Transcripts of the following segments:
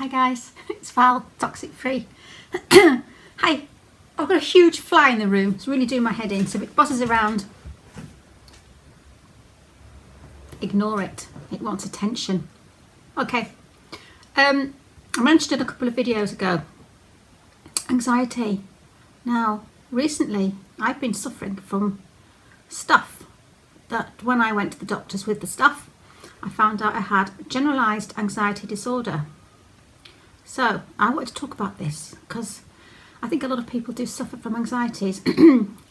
Hi guys, it's Val, toxic free. Hi, I've got a huge fly in the room. It's really doing my head in, so if it buzzes around, ignore it. It wants attention. Okay, I mentioned it a couple of videos ago. Anxiety. Now, recently I've been suffering from stuff that when I went to the doctors with the stuff, I found out I had generalized anxiety disorder. So I wanted to talk about this because I think a lot of people do suffer from anxieties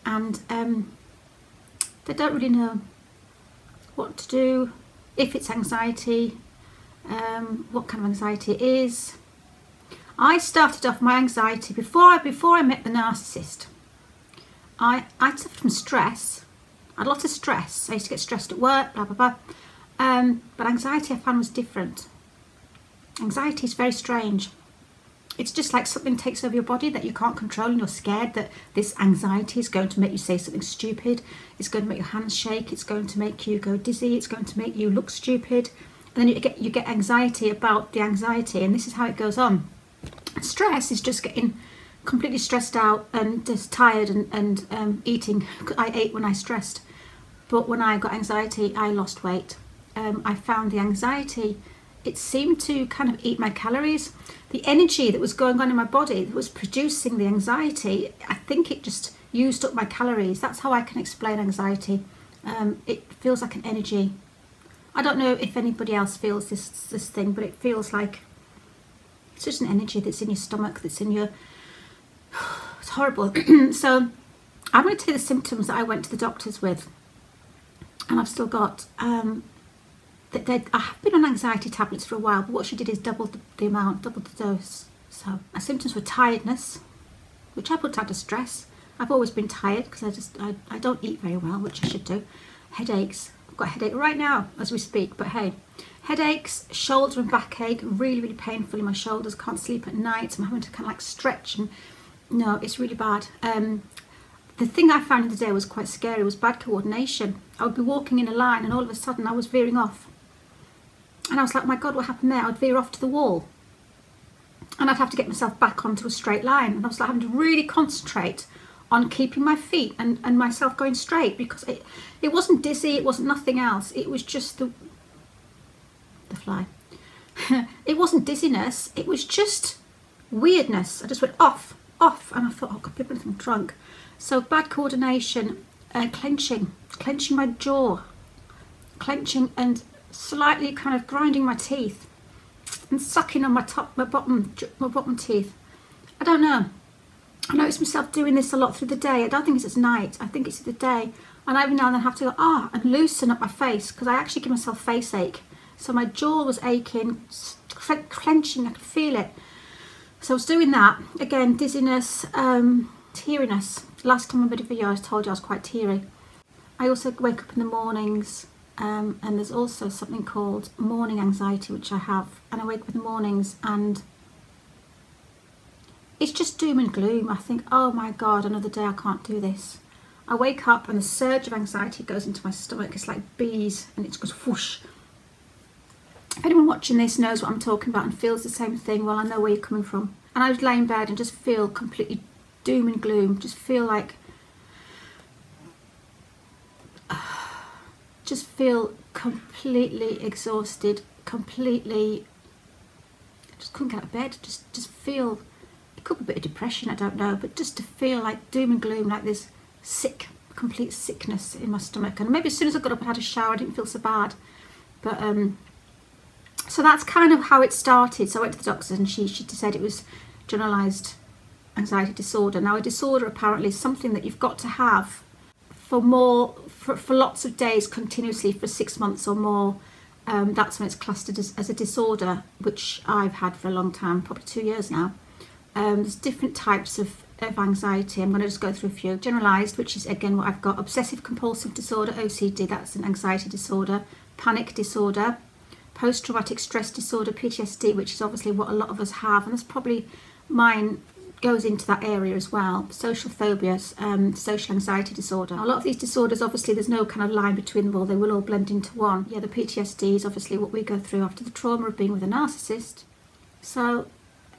and they don't really know what to do, if it's anxiety, what kind of anxiety it is. I started off my anxiety before I met the narcissist. I suffered from stress. I had a lot of stress. I used to get stressed at work, blah, blah, blah. But anxiety I found was different. Anxiety is very strange. It's just like something takes over your body that you can't control and you're scared that this anxiety is going to make you say something stupid. It's going to make your hands shake. It's going to make you go dizzy. It's going to make you look stupid. And then you get anxiety about the anxiety, and this is how it goes on. Stress is just getting completely stressed out and just tired and eating. I ate when I stressed, but when I got anxiety I lost weight. I found the anxiety, it seemed to kind of eat my calories. The energy that was going on in my body that was producing the anxiety, I think it just used up my calories. That's how I can explain anxiety. It feels like an energy. I don't know if anybody else feels this thing, but it feels like it's just an energy that's in your stomach, that's in your... It's horrible. So I'm going to tell you the symptoms that I went to the doctors with, and I've still got... I have been on anxiety tablets for a while, but what she did is doubled the amount, doubled the dose. So my symptoms were tiredness, which I put down to stress. I've always been tired because I don't eat very well, which I should do. Headaches. I've got a headache right now as we speak, but hey. Headaches, shoulder and backache, really, really painful in my shoulders. Can't sleep at night. I'm having to kind of like stretch, and no, it's really bad. The thing I found in the day was quite scary, was bad coordination. I would be walking in a line and all of a sudden I was veering off. And I was like, oh my God, what happened there? I'd veer off to the wall. And I'd have to get myself back onto a straight line. And I was like having to really concentrate on keeping my feet and myself going straight, because it wasn't dizzy, it wasn't nothing else. It was just the fly. It wasn't dizziness, it was just weirdness. I just went off, and I thought, oh God, people think I'm drunk. So bad coordination, clenching my jaw, clenching and slightly kind of grinding my teeth and sucking on my bottom teeth. I don't know. I notice myself doing this a lot through the day. I don't think it's at night. I think it's the day. And every now and then I have to go and loosen up my face, because I actually give myself face ache. So my jaw was aching, clenching. I could feel it. So I was doing that again. Dizziness, teariness. Last time I made a video I told you I was quite teary. I also wake up in the mornings. And there's also something called morning anxiety, which I have, and I wake up in the mornings and it's just doom and gloom. I think, oh my God, another day, I can't do this. I wake up and the surge of anxiety goes into my stomach. It's like bees, and it goes whoosh. If anyone watching this knows what I'm talking about and feels the same thing, well, I know where you're coming from. And I would lay in bed and just feel completely doom and gloom, just feel like just feel completely exhausted, completely, just couldn't get out of bed, just feel, it could be a bit of depression, I don't know, but just to feel like doom and gloom, like this sick, complete sickness in my stomach. And maybe as soon as I got up and had a shower I didn't feel so bad, but so that's kind of how it started. So I went to the doctor and she said it was generalized anxiety disorder. Now a disorder apparently is something that you've got to have for lots of days continuously for 6 months or more. That's when it's classed as a disorder, which I've had for a long time, probably 2 years now. There's different types of anxiety. I'm going to just go through a few. Generalized, which is again what I've got. Obsessive compulsive disorder, OCD, that's an anxiety disorder. Panic disorder. Post-traumatic stress disorder, PTSD, which is obviously what a lot of us have, and that's probably mine, goes into that area as well. Social phobias, social anxiety disorder. A lot of these disorders, obviously there's no kind of line between them all, they will all blend into one. Yeah, the PTSD is obviously what we go through after the trauma of being with a narcissist. So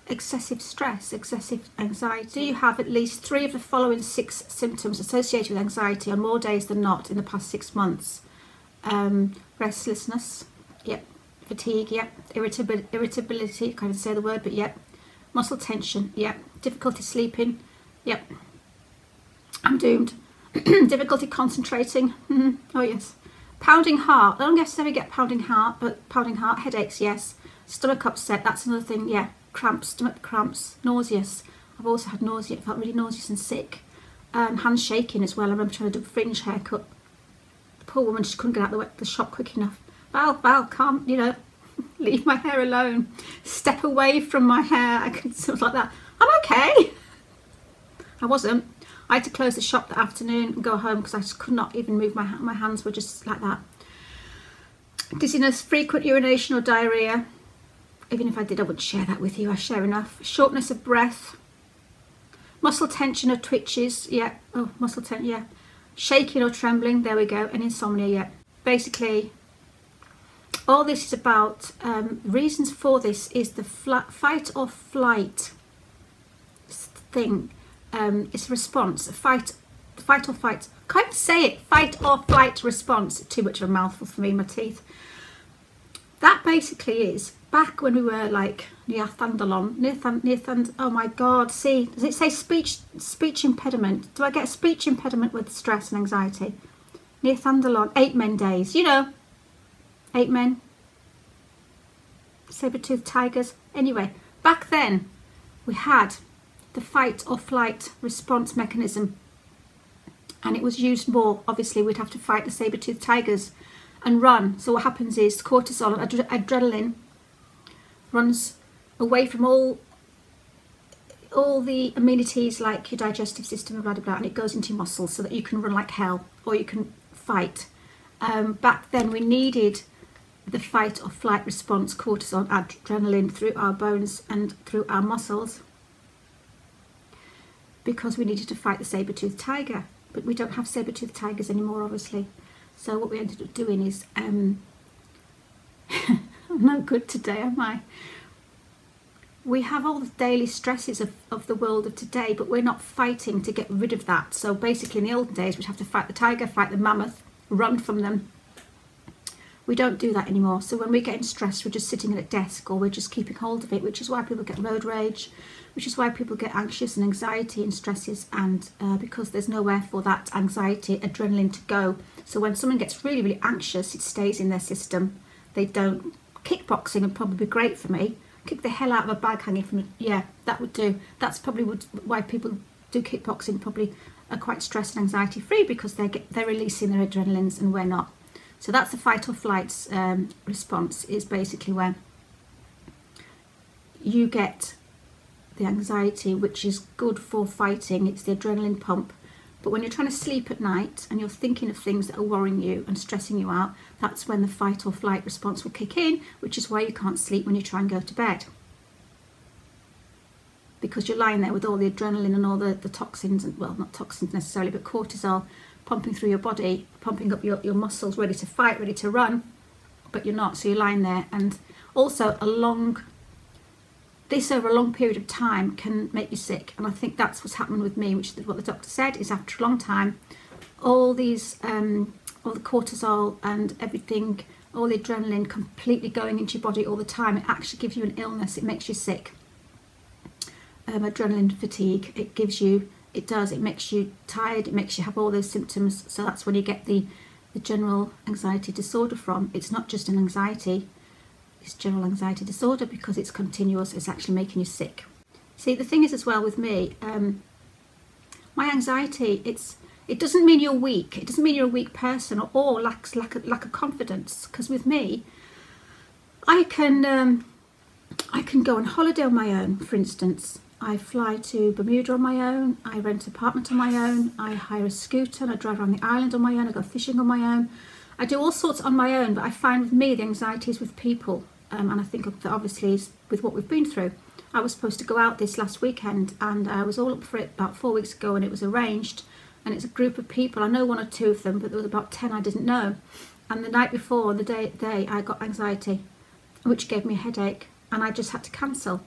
excessive stress, excessive anxiety. Do you have at least 3 of the following 6 symptoms associated with anxiety on more days than not in the past 6 months? Restlessness, yep. Fatigue, yep. Irritability, can't even say the word, but yep. Muscle tension, yep. Difficulty sleeping, yep. I'm doomed. Difficulty concentrating, oh yes. Pounding heart, I don't necessarily get pounding heart, but pounding heart. Headaches, yes. Stomach upset, that's another thing, yeah. Cramps, stomach cramps, nauseous. I've also had nausea, felt really nauseous and sick. Hands shaking as well. I remember trying to do a fringe haircut. The poor woman just couldn't get out of the shop quick enough. Val, calm, you know, leave my hair alone. Step away from my hair. I could sort of like that. I'm okay. I wasn't. I had to close the shop that afternoon and go home because I just could not even move my hands were just like that. Dizziness, frequent urination or diarrhea. Even if I did, I wouldn't share that with you. I share enough. Shortness of breath. Muscle tension or twitches. Yeah. Oh, muscle tension. Yeah. Shaking or trembling. There we go. And insomnia. Yeah. Basically, all this is about, reasons for this is the fight or flight thing. It's a response, a fight or flight. Can't even say it. Fight or flight response. Too much of a mouthful for me, my teeth. That basically is back when we were like Neanderthal. Oh my God! See, does it say speech impediment? Do I get a speech impediment with stress and anxiety? Neanderthal, 8 men days. You know, 8 men, saber-toothed tigers. Anyway, back then we had the fight or flight response mechanism, and it was used more. Obviously, we'd have to fight the saber-toothed tigers and run. So what happens is cortisol and adrenaline runs away from all the amenities like your digestive system and blah blah blah, and it goes into your muscles so that you can run like hell or you can fight. Back then we needed the fight or flight response, cortisol, adrenaline through our bones and through our muscles, because we needed to fight the saber-toothed tiger. But we don't have saber-toothed tigers anymore, obviously. So what we ended up doing is, I'm not good today, am I? We have all the daily stresses of the world of today, but we're not fighting to get rid of that. So basically in the olden days, we'd have to fight the tiger, fight the mammoth, run from them. We don't do that anymore. So when we're getting stressed, we're just sitting at a desk or we're just keeping hold of it, which is why people get road rage, which is why people get anxious and anxiety and stresses, and because there's nowhere for that anxiety, adrenaline to go. So when someone gets really, really anxious, it stays in their system. They don't. Kickboxing would probably be great for me. Kick the hell out of a bag hanging from, yeah, that would do. That's probably why people do kickboxing, probably are quite stressed and anxiety free, because they're releasing their adrenalines and we're not. So that's the fight or flight response, is basically where you get the anxiety, which is good for fighting. It's the adrenaline pump. But when you're trying to sleep at night and you're thinking of things that are worrying you and stressing you out, that's when the fight or flight response will kick in, which is why you can't sleep when you try and go to bed. Because you're lying there with all the adrenaline and all the toxins, and well, not toxins necessarily, but cortisol pumping through your body, pumping up your muscles, ready to fight, ready to run, but you're not. So you're lying there. And also this over a long period of time can make you sick, and I think that's what's happened with me, which is what the doctor said, is after a long time, all these all the cortisol and everything, all the adrenaline completely going into your body all the time, it actually gives you an illness. It makes you sick. Adrenaline fatigue, it makes you tired, it makes you have all those symptoms. So that's when you get the general anxiety disorder from. It's not just an anxiety, it's general anxiety disorder, because it's continuous. It's actually making you sick. See, the thing is as well with me, my anxiety, it doesn't mean you're weak. It doesn't mean you're a weak person or lack of confidence. Because with me, I can go on holiday on my own. For instance, I fly to Bermuda on my own. I rent an apartment on my own. I hire a scooter and I drive around the island on my own. I go fishing on my own. I do all sorts on my own, but I find with me the anxiety is with people. And I think that obviously is with what we've been through. I was supposed to go out this last weekend, and I was all up for it about 4 weeks ago, and it was arranged, and it's a group of people. I know 1 or 2 of them, but there was about 10 I didn't know. And the night before, the day I got anxiety, which gave me a headache. and I just had to cancel.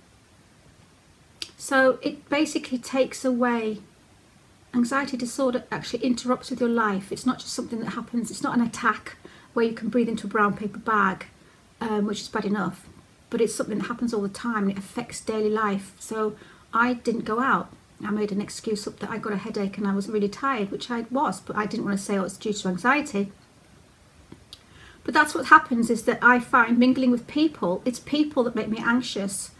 So it basically takes away. Anxiety disorder actually interrupts with your life. It's not just something that happens. It's not an attack where you can breathe into a brown paper bag, which is bad enough. But it's something that happens all the time and it affects daily life. So I didn't go out. I made an excuse up that I got a headache and I was really tired, which I was, but I didn't want to say, oh, it's due to anxiety. But that's what happens, is that I find mingling with people, it's people that make me anxious.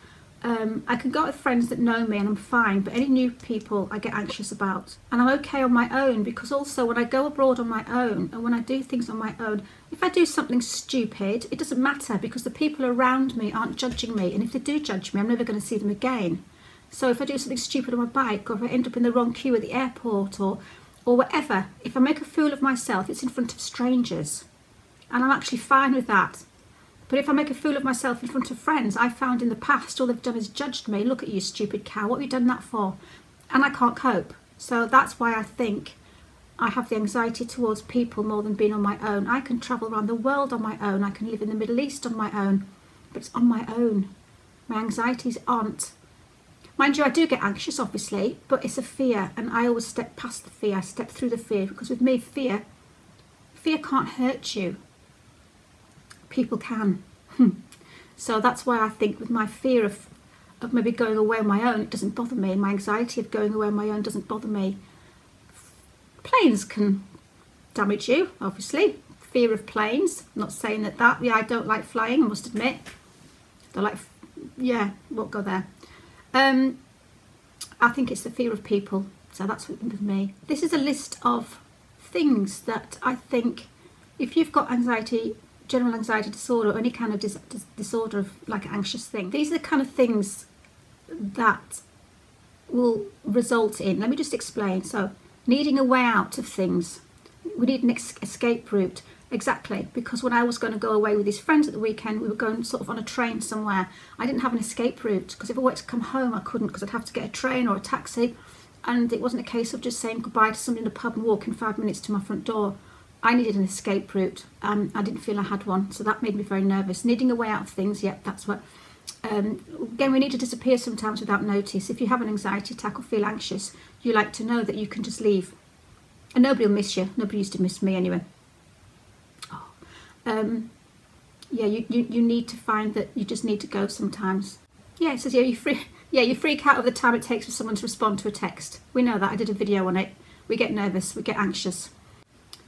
I can go out with friends that know me and I'm fine, but any new people I get anxious about. And I'm okay on my own, because also when I go abroad on my own and when I do things on my own, if I do something stupid, it doesn't matter, because the people around me aren't judging me. And if they do judge me, I'm never going to see them again. So if I do something stupid on my bike, or if I end up in the wrong queue at the airport, or whatever, if I make a fool of myself, it's in front of strangers. And I'm actually fine with that. But if I make a fool of myself in front of friends, I found in the past all they've done is judged me. Look at you, stupid cow. What have you done that for? And I can't cope. So that's why I think I have the anxiety towards people more than being on my own. I can travel around the world on my own. I can live in the Middle East on my own. But it's on my own. My anxieties aren't. Mind you, I do get anxious, obviously, but it's a fear. And I always step past the fear. I step through the fear. Because with me, fear can't hurt you. People can. So that's why I think with my fear of maybe going away on my own, it doesn't bother me. My anxiety of going away on my own doesn't bother me. Planes can damage you, obviously. Fear of planes. I'm not saying that. Yeah, I don't like flying, I must admit. Won't go there. I think it's the fear of people. So that's with me. This is a list of things that I think, if you've got anxiety, general anxiety disorder, or any kind of disorder of like an anxious thing, these are the kind of things that will result in, let me just explain. So needing a way out of things. We need an escape route. Exactly, because when I was going to go away with his friends at the weekend, we were going sort of on a train somewhere. I didn't have an escape route, because if I wanted to come home I couldn't, because I'd have to get a train or a taxi, and it wasn't a case of just saying goodbye to somebody in a pub and walking 5 minutes to my front door. I needed an escape route. I didn't feel I had one, so that made me very nervous. Needing a way out of things, yeah, that's what. Again, we need to disappear sometimes without notice. If you have an anxiety attack or feel anxious, you like to know that you can just leave. And nobody will miss you. Nobody used to miss me anyway. Yeah, you need to find that you just need to go sometimes. Yeah, it says, you freak out over the time it takes for someone to respond to a text. We know that. I did a video on it. We get nervous. We get anxious.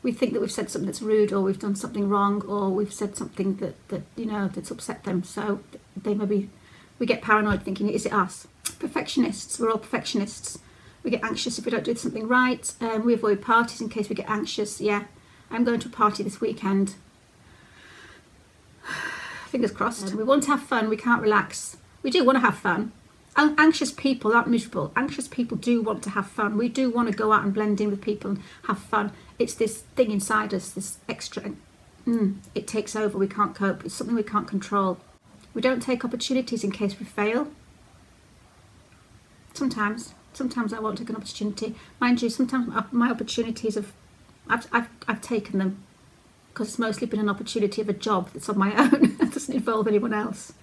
We think that we've said something that's rude, or we've done something wrong, or we've said something that's upset them. So we get paranoid thinking, is it us? Perfectionists, we're all perfectionists. We get anxious if we don't do something right. We avoid parties in case we get anxious. Yeah, I'm going to a party this weekend. Fingers crossed. We want to have fun, we can't relax. We do want to have fun. Anxious people aren't miserable. Anxious people do want to have fun. We do want to go out and blend in with people and have fun. It's this thing inside us, this extra, it takes over, we can't cope. It's something we can't control. We don't take opportunities in case we fail. Sometimes I won't take an opportunity. Mind you, sometimes my opportunities I've taken them, because it's mostly been an opportunity of a job that's on my own. That doesn't involve anyone else.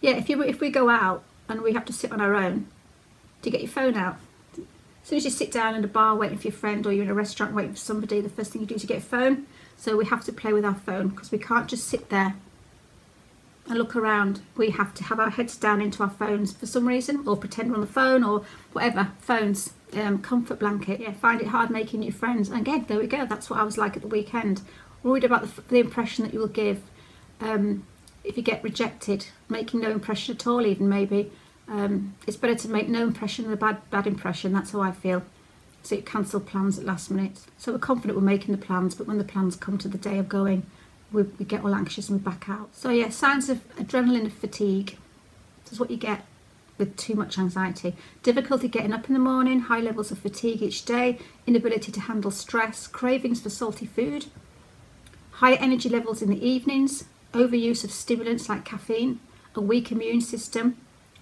Yeah, if we go out and we have to sit on our own, do you get your phone out? As soon as you sit down in a bar waiting for your friend, or you're in a restaurant waiting for somebody, the first thing you do is you get a phone. So we have to play with our phone, because we can't just sit there and look around. We have to have our heads down into our phones for some reason, or pretend we're on the phone, or whatever. Phones, comfort blanket. Yeah, find it hard making new friends. And again, there we go. That's what I was like at the weekend. Worried about the impression that you will give. If you get rejected, making no impression at all, even maybe. It's better to make no impression than a bad impression. That's how I feel. So you cancel plans at last minute. So we're confident we're making the plans, but when the plans come to the day of going, we get all anxious and we back out. So yeah, signs of adrenaline fatigue. This is what you get with too much anxiety. Difficulty getting up in the morning, high levels of fatigue each day, inability to handle stress, cravings for salty food, higher energy levels in the evenings, overuse of stimulants like caffeine, a weak immune system,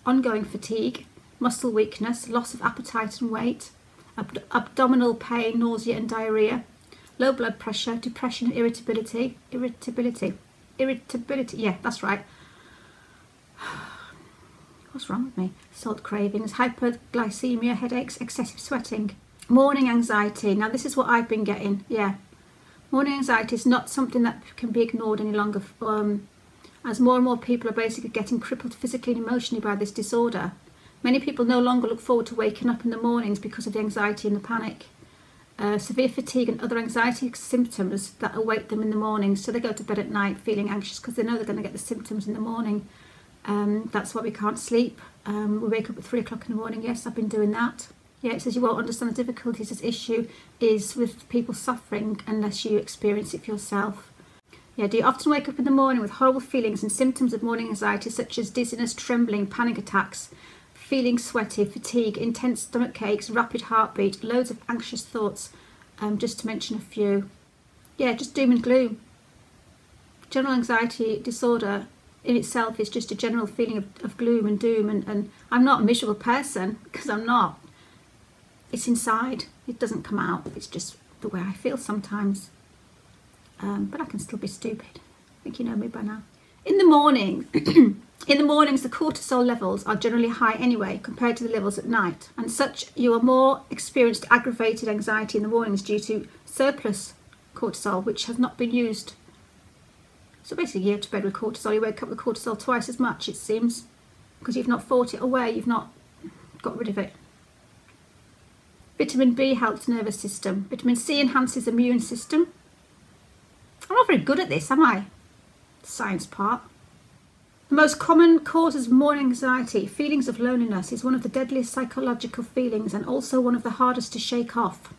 ongoing fatigue, muscle weakness, loss of appetite and weight, abdominal pain, nausea and diarrhea, low blood pressure, depression and irritability, yeah, that's right. What's wrong with me? Salt cravings, hyperglycemia, headaches, excessive sweating. Morning anxiety. Now this is what I've been getting. Yeah. Morning anxiety is not something that can be ignored any longer. As more and more people are basically getting crippled physically and emotionally by this disorder. Many people no longer look forward to waking up in the mornings because of the anxiety and the panic. Severe fatigue and other anxiety symptoms that await them in the morning. So they go to bed at night feeling anxious because they know they're going to get the symptoms in the morning. That's why we can't sleep. We wake up at 3 o'clock in the morning. Yes, I've been doing that. Yeah, it says you won't understand the difficulties. This issue is with people suffering unless you experience it for yourself. Yeah, do you often wake up in the morning with horrible feelings and symptoms of morning anxiety such as dizziness, trembling, panic attacks, feeling sweaty, fatigue, intense stomach aches, rapid heartbeat, loads of anxious thoughts, just to mention a few. Yeah, just doom and gloom. General anxiety disorder in itself is just a general feeling of gloom and doom, and I'm not a miserable person, because I'm not. It's inside, it doesn't come out, it's just the way I feel sometimes. But I can still be stupid. I think you know me by now. In the morning, in the mornings, the cortisol levels are generally high anyway compared to the levels at night. And such, you are more experienced aggravated anxiety in the mornings due to surplus cortisol, which has not been used. So basically, you go to bed with cortisol, you wake up with cortisol twice as much, it seems, because you've not fought it away, you've not got rid of it. Vitamin B helps the nervous system. Vitamin C enhances the immune system. I'm not very good at this, am I? The science part. The most common causes of morning anxiety, feelings of loneliness, is one of the deadliest psychological feelings and also one of the hardest to shake off.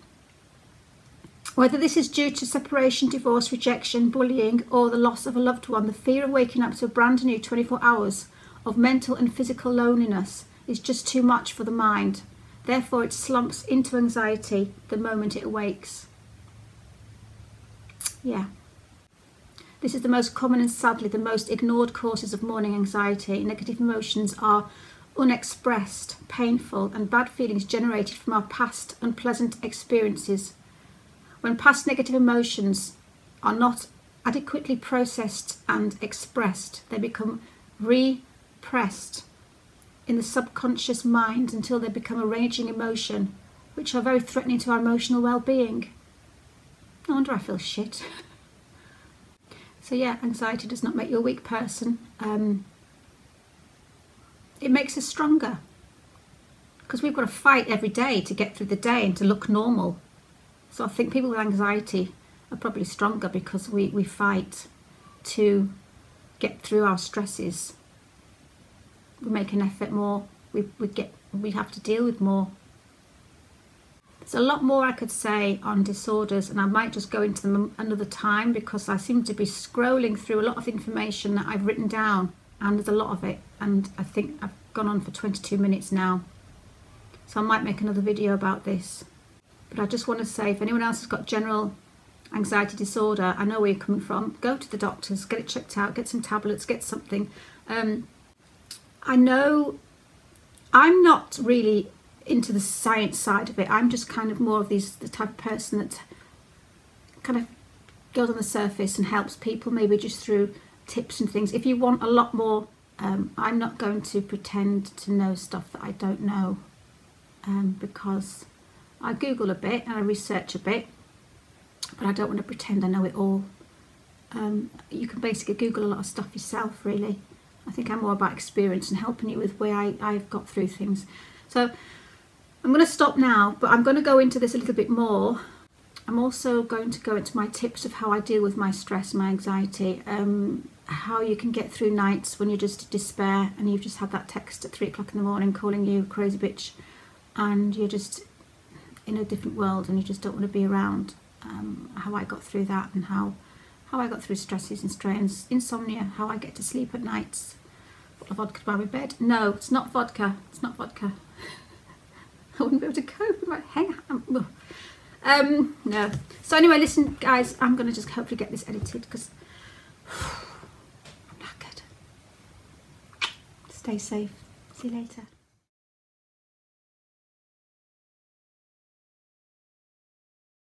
Whether this is due to separation, divorce, rejection, bullying, or the loss of a loved one, the fear of waking up to a brand new 24 hours of mental and physical loneliness is just too much for the mind. Therefore, it slumps into anxiety the moment it awakes. Yeah. This is the most common and sadly the most ignored causes of morning anxiety. Negative emotions are unexpressed, painful, and bad feelings generated from our past unpleasant experiences. When past negative emotions are not adequately processed and expressed, they become repressed in the subconscious mind until they become a raging emotion, which are very threatening to our emotional well-being. No wonder I feel shit. So yeah, anxiety does not make you a weak person. It makes us stronger, because we've got to fight every day to get through the day and to look normal. So I think people with anxiety are probably stronger because we fight to get through our stresses. We make an effort more. We have to deal with more. There's a lot more I could say on disorders, and I might just go into them another time because I seem to be scrolling through a lot of information that I've written down, and there's a lot of it, and I think I've gone on for 22 minutes now. So I might make another video about this. But I just want to say, if anyone else has got general anxiety disorder, I know where you're coming from. Go to the doctors, get it checked out, get some tablets, get something. I know I'm not really into the science side of it. I'm just kind of more of the type of person that kind of goes on the surface and helps people, maybe just through tips and things. If you want a lot more, I'm not going to pretend to know stuff that I don't know, because I Google a bit and I research a bit, but I don't want to pretend I know it all. You can basically Google a lot of stuff yourself, really. I think I'm more about experience and helping you with where I've got through things. So I'm going to stop now, but I'm going to go into this a little bit more. I'm also going to go into my tips of how I deal with my stress, my anxiety, how you can get through nights when you're just despair and you've just had that text at 3 o'clock in the morning calling you crazy bitch, and you're just in a different world and you just don't want to be around. How I got through that, and how I got through stresses and strains, insomnia, how I get to sleep at nights. Bottle of vodka by my bed. No, it's not vodka. It's not vodka. I wouldn't be able to cope with my no. So anyway, listen guys, I'm going to just hopefully get this edited because I'm knackered. Stay safe. See you later.